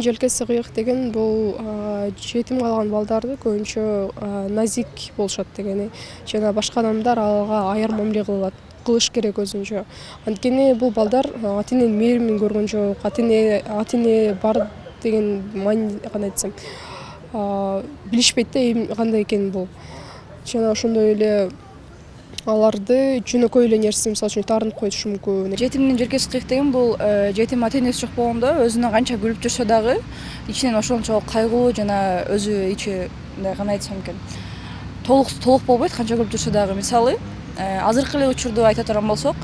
жетимдин желкеси кыйык деген бул жетим калган балдарды көбүнчө назик болушат дегени. Жана башка адамдар ага аяр мамиле кылыш керек өзүнчө. Анткени бул балдар ата эненин мээримин көргөн жок, ата эне бар деген маани кандай десем, билишпейт да эми кандай экенин бул. Жана ошондой эле аларды жөнөкөй эле нерсе, мисалы үчүн таарынтып коюшу мүмкүн. Жетимдин желкеси кыйык деген бул жетим ата энеси жок болгондо өзүнө канча күлүп жүрсө дагы ичинен ошончо кайгуу жана өзү ичи кандай айтсам экен, толук болбойт канча күлүп жүрсө дагы. Мисалы азыркы эле учурду айта турган болсок,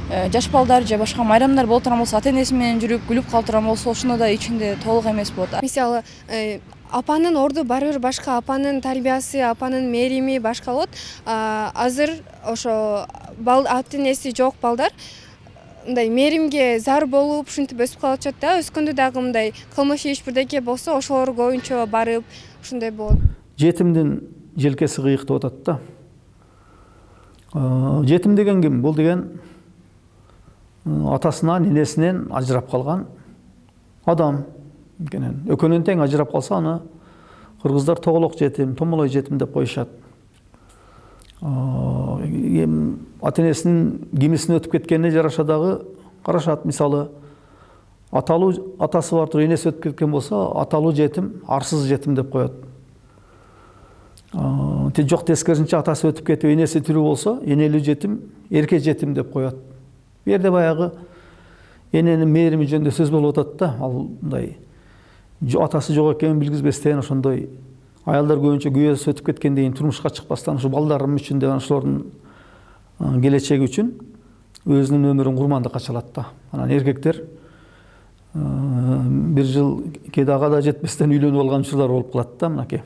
жаш балдар же башка майрамдар боло турган болсо, ата энеси менен жүрүп күлүп кала турган болсо, ошондо да ичинде толук эмес болот. Мисалы апанын орду баары бир башка, апанын тарбиясы, апанын мээрими башка болот. Азыр ошо ата энеси жок балдар мындай мээримге зар болуп ушинтип өсүп калышат да. Өскөндө дагы мындай кылмыш иш бирдеке болсо, ошолор көбүнчө барып ушундай болот. Жетимдин желкеси кыйык деп атат да. Жетим деген ким? Бул деген атасынан, энесинен ажырап калган адам. Экөөнөн тең ажырап калса, аны кыргыздар тоголок жетим, томолой жетим деп коюшат. Ата энесинин кимисине өтүп кеткенине жараша дагы карашат. Мисалы, атасы бар туруп энеси өтүп кеткен болсо, аталуу жетим, арсыз жетим деп коет. Жок, тескерисинче атасы өтүп кетип, энеси тирүү болсо, энелүү жетим, эрке жетим деп коет. Бу жерде баягы эненин мээрими жөнүндө сөз болуп атат да. Ал мындай атасы жок экенин билгизбестен, ошондой аялдар көбүнчө күйөөсү өтүп кеткенден кийин турмушка чыкпастан, ушу балдарым үчүн деп, ошолордун келечеги үчүн өзүнүн өмүрүн курмандыкка чалат да. Анан эркектер бир жыл кээде ага да жетпестен үйлөнүп алган учурлар болуп калат да. Мынакей.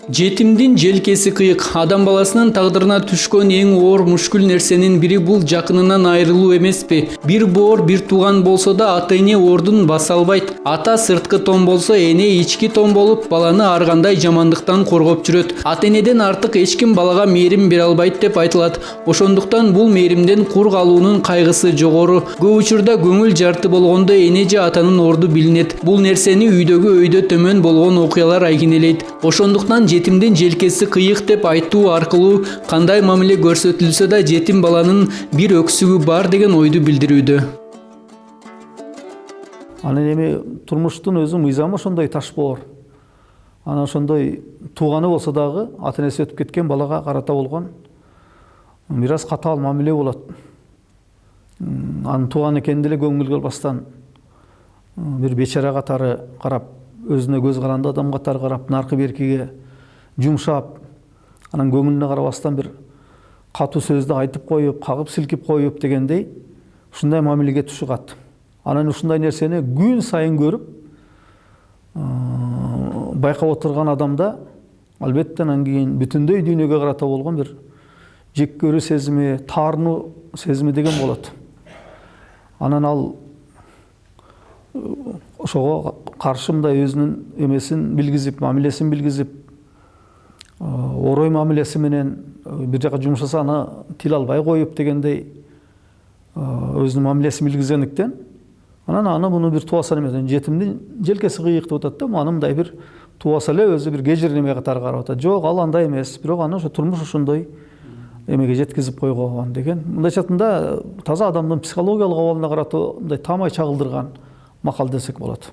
Жетимдин желкеси кыйык. Адам баласынын тагдырына түшкөн эң оор мушкул нерсенин бири бул жакынынан айрылуу эмеспи? Бир боор, бир тууган болсо да ата эне ордун баса албайт. Ата сырткы тон болсо, эне ички тон болуп, баланы ар кандай жамандыктан коргоп жүрөт. Ата энеден артык эч ким балага мээрим бере албайт деп айтылат. Ошондуктан бул мээримден кур калуунун кайгысы жогору. Көп учурда көңүл жарты болгондо эне же атанын орду билинет. Бул нерсени өйдө төмөн болгон окуялар айгинелейт. Ошондуктан жетимдин желкеси кыйык деп айтуу аркылуу кандай мамиле көрсөтүлсө да жетим баланын бир өксүгү бар деген ойду билдирүүдө. Анан эми турмуштун өзү мыйзамы ошондой ташбоор. Анан ошондой тууганы болсо дагы ата энеси өтүп кеткен балага карата болгон бир аз катаал мамиле болот. Анын тууган экенин деле көңүлгө албастан бир бечара катары карап, өзүнө көз каранды адам катары карап, наркы беркиге жумшап, анан көңүлүнө карабастан бир катуу сөздү айтып коюп, кагып силкип коюп дегендей ушундай мамилеге тушугат. Анан ушундай нерсени күн сайын көрүп, байкап отурган адамда албетте анан кийин бүтүндөй дүйнөгө карата болгон бир жек көрүү сезими, таарынуу сезими деген болот. Анан ал ошого каршы мындай өзүнүн эмесин билгизип, мамилесин билгизип, орой мамилеси менен бир жака жумшаса аны тил албай коюп дегендей өзүнүн мамилесин билгизгендиктен, анан аны муну бир тубаса эмес, жетимдин желкеси кыйык деп атат да. Аны мындай бир тубаса эле өзү бир кежир неме катары карап атат. Жок, ал андай эмес, бирок аны ошо турмуш ошондой эмеге жеткизип койгон деген. Мындай чатында таза адамдын психологиялык абалына карата мындай таамай чагылдырган макал десек болот.